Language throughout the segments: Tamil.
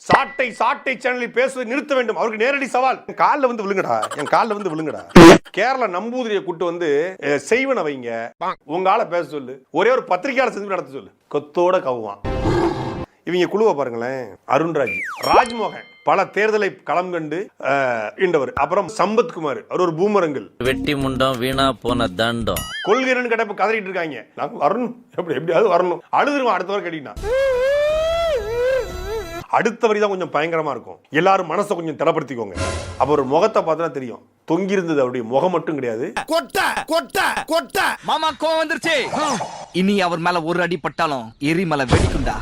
சாட்டை சாட்டை சேனலில் பேசுவதை நிறுத்த வேண்டும். அவருக்கு நேரடி சவால். என் காலில் வந்து விழுங்கடா, என் காலில் வந்து விழுங்கடா. கேரளா நம்பூதிரியை கூட்டு வந்து செய்வன வைங்க, உங்க ஆளை பேச சொல்லு, ஒரே ஒரு பத்திரிகையாளர் செஞ்சு நடத்த சொல்லு, கொத்தோட கவுவான். இவங்க குழுவை பாருங்களேன். அருண்ராஜ், ராஜ்மோகன் பல தேர்தலை களம் கண்டு இண்டவர். அப்புறம் சம்பத்குமார், அவர் ஒரு பூமரங்கள், வெட்டி முண்டம் வீணா போன தண்டம், கொள்கிறன்னு கிட்ட கதறிட்டு இருக்காங்க. நான் வரணும், எப்படியாவது வரணும், அழுதுருவான் அடுத்த வரை கேட்டீங்கன்னா. அடுத்த வரி தான் கொஞ்சம் பயங்கரமா இருக்கும். எல்லாரும் மனசை கொஞ்சம் திடப்படுத்திக்கோங்க. அப்ப ஒரு முகத்தை பார்த்தா தெரியும், தொங்கி இருந்தது அவருடைய முகம் மட்டும் கிடையாது. மாமா கோவம் வந்துருச்சு. இனி அவர் மேல ஒரு அடி பட்டாலும் எரிமலை வெடிக்குண்டா.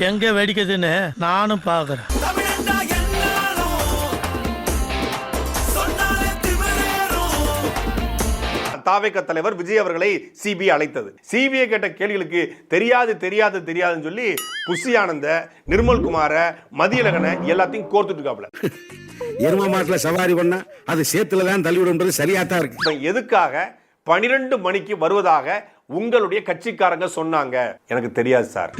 எங்க வெடிக்குதுன்னு நானும் பாக்குறேன். தாவேக தலைவர் விஜய் அவர்களை சிபிஐ அழைத்தது. சிபிஐ கேட்ட கேள்விகளுக்கு தெரியாதுன்னு சொல்லி புஷி ஆனந்த, நிர்மல்குமார, மதியழகனை எல்லாத்தையும் கோர்த்துட்டு இருக்காப்ல. எரும மாட்டுல சவாரி பண்ணா அது சேத்துல தான் தள்ளிவிடும், சரியாத்தான் இருக்கு. எதுக்காக 12 மணிக்கு வருவதாக உங்களுடைய கட்சிக்காரங்க சொன்னாங்க? எனக்கு தெரியாது சார்.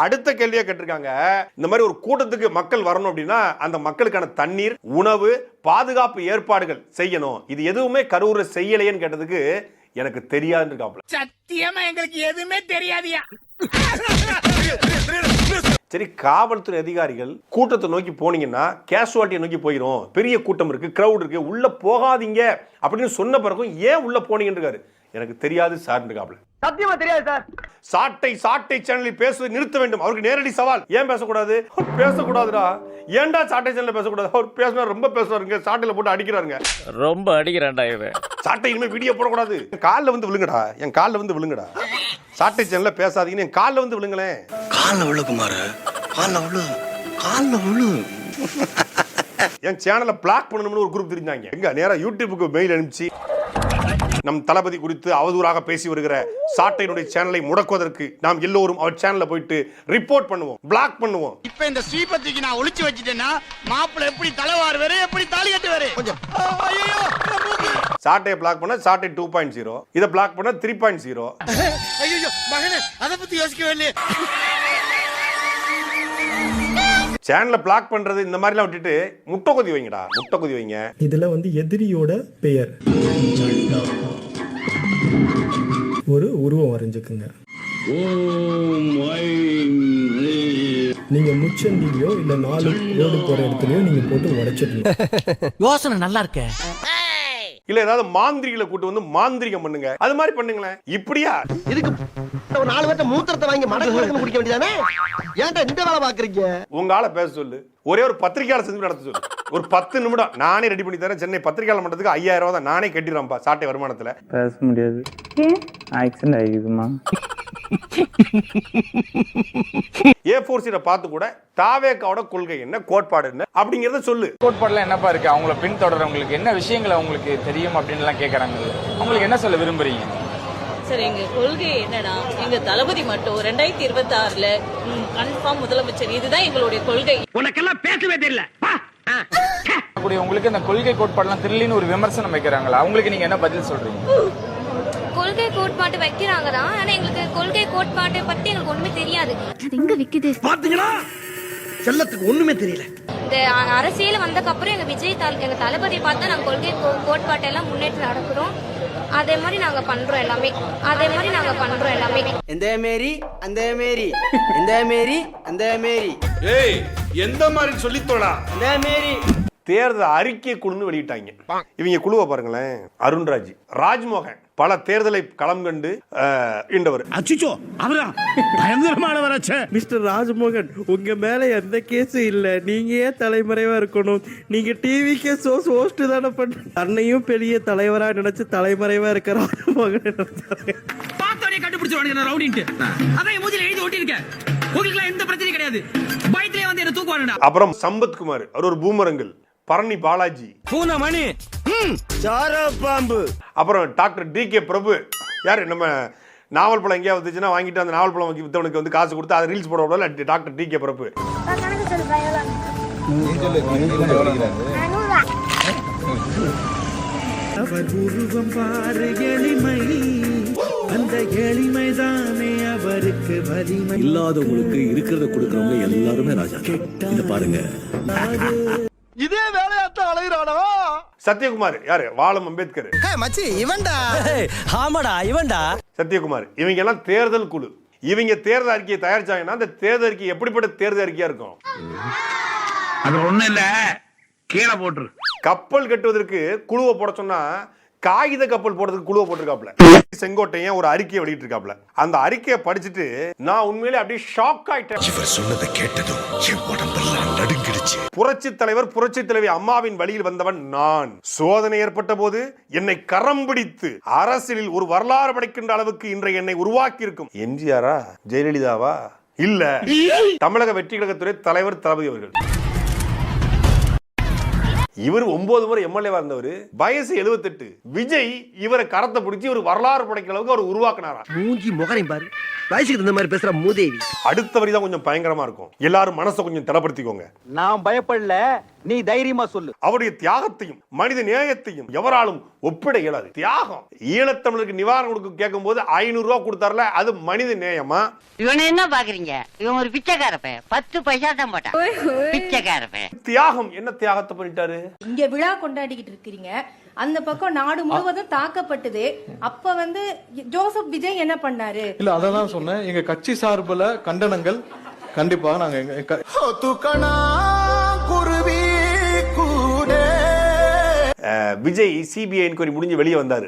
அடுத்த கேள்வியா கேட்டிருக்காங்க, இந்த மாதிரி ஒரு கூட்டத்துக்கு மக்கள் வரணும் அப்படின்னா அந்த மக்களுக்கான தண்ணீர், உணவு, பாதுகாப்பு ஏற்பாடுகள் செய்யணும். இது எதுவுமே கரூர்ல செய்யலையேன்னு கேட்டதுக்கு எனக்கு தெரியாதுன்னு இருக்காப்ல. சத்தியமா எங்களுக்கு எதுவுமே தெரியாதியா. சரி, காவல்துறை அதிகாரிகள் கூட்டத்தை நோக்கி போனீங்கன்னா கேஷுவாலிட்டியை நோக்கி போயிடும், பெரிய கூட்டம் இருக்கு, கிரௌட் இருக்கு, உள்ள போகாதீங்க அப்படின்னு சொன்ன பிறகும் ஏன் உள்ள போனீங்கன்னு இருக்காரு. எனக்கு தெரியாது சார் இருக்காப்ல. சத்தியமா தெரியாது சார். சாட்டை சாட்டை சேனலில் பேசுவதை நிறுத்த வேண்டும். அவருக்கு நேரடி சவால். ஏன் பேசக்கூடாது? பேசக்கூடாதுடா. ஏன்டா சாட்டை சேனலில் பேசக்கூடாது? அவர் பேசினா ரொம்ப பேசுறாருங்க, சாட்டையில போட்டு அடிக்கிறாருங்க, ரொம்ப அடிக்கிறான்டா இவன். சாட்டை இனிமே வீடியோ போடக்கூடாது. என் காலில் வந்து விழுங்கடா, என் காலில் வந்து விழுங்கடா. சாட்டை சேனல்ல பேசாதீங்கன்னு என் காலில் வந்து விழுங்களேன். காலில் விழு குமார், காலில் விழு. என் சேனலை பிளாக் பண்ணணும்னு ஒரு குரூப் தெரிஞ்சாங்க. எங்க நேரா யூடியூபுக்கு மெயில் அனுப்பிச்சு நம் தளபதி குறித்து அவதூறாக பேசி வருகிற சாட்டையினுடைய சேனலை முடக்குவதற்கு நாம் எல்லோரும் அவர் சேனல்ல போயிட்டு ரிப்போர்ட் பண்ணுவோம், பிளாக் பண்ணுவோம். இப்ப இந்த ஸ்ரீபதிக்கு நான் ஒளிச்சு வச்சிட்டேன்னா மாப்பிள்ளை எப்படி தலைவார் வேற, எப்படி தாலி கட்டு வேற. சாட்டையை பிளாக் பண்ண சாட்டை 2.0, இதை பிளாக் பண்ண 3.0. ஐயோ மகனே, அத பத்தி யோசிக்கவே இல்லையே. சேனலை பிளாக் பண்றது இந்த மாதிரிலாம் விட்டுட்டு முட்டை கொதி வைங்கடா, முட்டை கொதி வைங்க. இதுல வந்து எதிரியோட பெயர் ஒரு உருவம் வரைஞ்சுக்குங்க. நீங்க முச்சந்திலையோ இல்ல 4 ரோடு போற இடத்துலயோ நீங்க போட்டு உடைச்சிடணும். யோசனை நல்லா இருக்க. இல்ல ஏதாவது மாந்திரிகளை கூட்டு வந்து மாந்திரிகம் பண்ணுங்க, அது மாதிரி பண்ணுங்களேன். இப்படியா இதுக்கு ஒரு 4 பேர்ட்ட மூத்திரத்தை வாங்கி மடக்கு குடிக்க வேண்டியதானே? ஏன்டா இந்த வேலை பாக்குறீங்க? உங்க ஆளை பேச சொல்லு, ஒரே ஒரு பத்திரிகையாளர் செஞ்சு நடத்த சொல்லு. ஒரு 10 நிமிடம் நானே ரெடி பண்ணி தரேன். சென்னை பத்திரிகையாளர் மன்றத்துக்கு 5000 ரூபாய் தான் நானே கட்டிடுறேன்ப்பா சாட்டை வருமானத்துல. பேச முடியாது, ஆக்சிடென்ட் ஆகிடுமா. A4 பார்த்து கூட தாவேக்காவோட கொள்கை என்ன, கோட்பாடு என்ன அப்படிங்கறத சொல்லு. கோட்பாடுல என்னப்பா இருக்கு? அவங்கள பின்தொடர்றவங்களுக்கு என்ன விஷயங்கள் அவங்களுக்கு தெரியும் அப்படின்னு எல்லாம் கேட்கறாங்க. அவங்களுக்கு என்ன சொல்ல விரும்புறீங்க? சார், எங்க கொள்கை என்னன்னா, எங்க தளபதி மட்டும் 2026ல கன்ஃபார்ம் முதலமைச்சர். இதுதான் எங்களுடைய கொள்கை. உனக்கெல்லாம் பேசவே தெரியல. அப்படி உங்களுக்கு இந்த கொள்கை கோட்பாடுலாம் தெரியலன்னு ஒரு விமர்சனம் வைக்கிறாங்களா? அவங்களுக்கு நீங்க என்ன பதில் சொல்றீங்க? கொள்கை கோட்பாட்டு வைக்கிறாங்க தான், ஆனா எங்களுக்கு கொள்கை கோட்பாட்டை பத்தி எங்களுக்கு ஒண்ணுமே தெரியாது. அது எங்க விக்குது பாத்தீங்களா? செல்லத்துக்கு ஒண்ணுமே தெரியல. இந்த அரசியல் வந்ததுக்கு அப்புறம் எங்க தளபதி பார்த்தா நாங்க கொள்கை கோட்பாட்டை எல்லாம் முன்னேற்றம் நடக்கிறோம். அதே மாதிரி நாங்க பண்றோம் எல்லாமே. இந்த மேரி அந்த மேரி, இந்த மேரி அந்த மேரி, ஏய் எந்த மாதிரி சொல்லித்தோடா. இந்த மேரி தேர்தல் அறிக்கை குழுன்னு வெளியிட்டாங்க. இவங்க குழுவை பாருங்களேன். அருண்ராஜ், ராஜ்மோகன் பல தேர்தலை களம் கண்டு இண்டவர். அச்சிச்சோ, அவரா பயங்கரமானவராச்சே. மிஸ்டர் ராஜ்மோகன், உங்க மேல எந்த கேஸும் இல்ல, நீங்க ஏன் தலைமறைவா இருக்கணும்? நீங்க டிவிக்கே ஹோஸ்ட் தானே பண்ண. தன்னையும் பெரிய தலைவரா நினைச்சு தலைமறைவா இருக்க ராஜ்மோகன் பார்த்தோனே கண்டுபிடிச்சுவானுங்க ரவுடின்ட்டு. அதான் மூஞ்சில எழுதி ஓட்டி இருக்க. உங்களுக்கு எந்த பிரச்சனையும் கிடையாது. பயத்திலே வந்து என்ன தூக்குவானுடா. அப்புறம் சம்பத்குமார், அவர் ஒரு பூமரங்கள், பரணி பாலாஜி, பூனமணி, சாரப்பாம்பு, அப்புறம் டாக்டர் DK பிரபு. யாரு நம்ம நாவல் பழம் எங்கேயா வந்துச்சுன்னா வாங்கிட்டு அந்த நாவல் பழம் வித்தவனுக்கு வந்து காசு கொடுத்து அதை ரீல்ஸ் போட விடல. டாக்டர் DK பிரபு. அந்த எளிமைதானே அவருக்கு வலிமை. இல்லாதவங்களுக்கு இருக்கிறத கொடுக்கறவங்க எல்லாருமே ராஜா. இத பாருங்க. இதே வேலையாத்தான் அலையிறானா? சத்யகுமார் யாரு? வாலம் அம்பேத்கர். மச்சி இவன்டா. ஆமாடா இவன்டா. சத்யகுமார் இவங்க எல்லாம் தேர்தல் குழு. இவங்க தேர்தல் அறிக்கையை தயாரிச்சாங்கன்னா அந்த தேர்தல் அறிக்கை எப்படிப்பட்ட தேர்தல் அறிக்கையா இருக்கும்? அது ஒண்ணு இல்ல, கீழே போட்டுரு. கப்பல் கட்டுவதற்கு குழுவை போட சொன்னா காகித கப்பல் போடுறதுக்கு குழுவை போட்டிருக்காப்ல. செங்கோட்டையன் ஒரு அறிக்கையை வெளியிட்டு இருக்காப்ல. அந்த அறிக்கையை படிச்சுட்டு நான் உண்மையிலே அப்படியே ஷாக் ஆயிட்டேன். இவர் சொன்னதை கேட்டதும் என் உடம்பெல்லாம் நடுங்கிடுச்சு. புரட்சி தலைவர் புரட்சி தலைவி அம்மாவின் வழியில் வந்தவன் நான். சோதனை ஏற்பட்ட போது என்னை கரம் பிடித்து அரசியலில் ஒரு வரலாறு படைக்கின்ற அளவுக்கு இன்றைய என்னை உருவாக்கி இருக்கும் எம்ஜிஆரா ஜெயலலிதாவா? இல்ல, தமிழக வெற்றி கழகத்துறை தலைவர் தளபதி அவர்கள். இவர் 9 முறை எம்எல்ஏவா இருந்தவர், வயசு 78. விஜய் இவரை கரத்தை பிடிச்சி ஒரு வரலாறு படைக்கிற அளவுக்கு அவர் உருவாக்குனாரா? மூஞ்சி முகரையும் பாரு, வயசுக்கு இந்த மாதிரி பேசுற மூதேவி. அடுத்த வரி தான் கொஞ்சம் பயங்கரமா இருக்கும். எல்லாரும் மனசை கொஞ்சம் திடப்படுத்திக்கோங்க. நான் பயப்படல, நீ தைரியமா சொல்லு. அவருடைய தியாகத்தையும் மனித நேயத்தையும் எவராலும் ஒப்பிட இயலாது. தியாகம். ஈழத்தமிழருக்கு நிவாரணம் கொடுக்க கேட்கும் போது 500 ரூபாய் கொடுத்தார்ல, அது மனித நேயமா? இவனை என்ன பாக்குறீங்க? இவன் ஒரு பிச்சைக்காரப்ப, 10 பைசா தான் போட்டான். பிச்சைக்காரப்ப. தியாகம். என்ன தியாகத்தை பண்ணிட்டாரு? இங்க விழா கொண்டாடிக்கிட்டு இருக்கிறீங்க, அந்த பக்கம் நாடு முழுவதும் தாக்கப்பட்டது. அப்ப ஜோசப் விஜய் என்ன பண்ணாரு? இல்ல அதான் சொன்னேன், எங்க கட்சி சார்புல கண்டனங்கள் கண்டிப்பா நாங்க விஜய் சிபிஐ என்கொயரி முடிஞ்சு வெளியே வந்தாரு.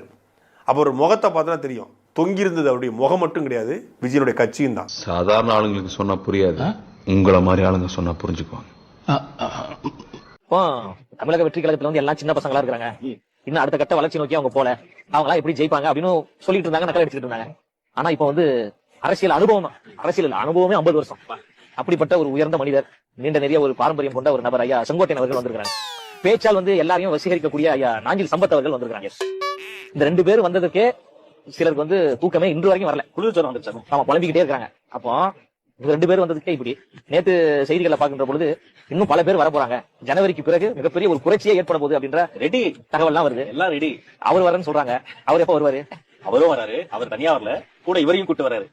அப்ப ஒரு முகத்தை பார்த்தா தெரியும், தொங்கி இருந்தது அவருடைய முகம் மட்டும் கிடையாது, விஜயனுடைய கட்சியும் தான். சாதாரண ஆளுங்களுக்கு சொன்னா புரியாது, உங்களை மாதிரி ஆளுங்க சொன்னா புரிஞ்சுக்குவாங்க. தமிழக வெற்றி கழகத்துல எல்லாம் சின்ன பசங்களா இருக்காங்க, இன்னும் அடுத்த கட்ட வளர்ச்சி நோக்கி அவங்க போல, அவங்க எல்லாம் எப்படி ஜெயிப்பாங்க அப்படின்னு சொல்லிட்டு இருந்தாங்க, நக்கல் அடிச்சுட்டு இருந்தாங்க. ஆனா இப்ப அரசியல் அனுபவம், அரசியல் அனுபவமே 50 வருஷம். அப்படிப்பட்ட ஒரு உயர்ந்த மனிதர், நீண்ட நிறைய ஒரு பாரம்பரியம் கொண்ட ஒரு நபர் ஐயா செங்கோட்டையன் அவர்கள் வந்திருக்காங்க. பேச்சால் எல்லாரையும் வசீகரிக்கக்கூடிய ஐயா நாஞ்சில் சம்பத் அவர்கள் வந்திருக்காங்க. இந்த 2 பேர் வந்ததுக்கே சிலருக்கு தூக்கமே இன்று வரைக்கும் வரல, குளிர்ச்சோரம் வந்துருச்சு. நம்ம புலம்பிக்கிட்டே இருக்காங்க. அப்போ 2 பேர் வந்ததுக்கே இப்படி. நேத்து செய்திகளை பார்க்கின்ற பொழுது இன்னும் பல பேர் வர போறாங்க, ஜனவரிக்கு பிறகு மிகப்பெரிய ஒரு புரட்சியே ஏற்பட போகுது அப்படின்ற ரெடி தகவல்லாம் வருது. எல்லாம் ரெடி. அவர் வரேன்னு சொல்றாங்க. அவர் எப்ப வருவாரு? அவரும் வராரு. அவர் தனியா வரல, கூட இவரையும் கூட்டு வராரு.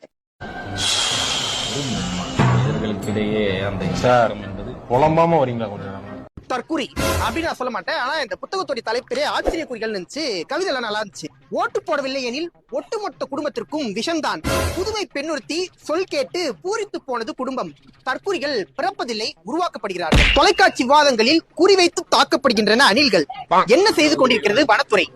இடையே அந்த என்பது புலம்பாம வரீங்களா? கொஞ்சம் தற்குறி அப்படின்னு நான் சொல்ல மாட்டேன். ஆனா இந்த புத்தகத்துடைய தலைப்பிலே ஆச்சரிய குறிகள் இருந்துச்சு, கவிதை எல்லாம் நல்லா இருந்துச்சு. ஓட்டு போடவில்லை எனில் ஒட்டுமொத்த குடும்பத்திற்கும் விஷம்தான். புதுமை பெண்ணுறுத்தி சொல் கேட்டு பூரித்து போனது குடும்பம். தற்குறிகள் பிறப்பதில்லை, உருவாக்கப்படுகிறார்கள். தொலைக்காட்சி விவாதங்களில் குறிவைத்து தாக்கப்படுகின்றன அணில்கள். என்ன செய்து கொண்டிருக்கிறது வனத்துறை?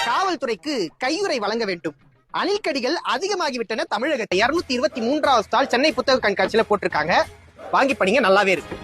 காவல்துறைக்கு கையுறை வழங்க வேண்டும். அணில் கடிகள் அதிகமாகிவிட்டன தமிழகத்தை. 223வது ஸ்டால் சென்னை புத்தக கண்காட்சியில போட்டிருக்காங்க, வாங்கி படிங்க, நல்லாவே இருக்கு.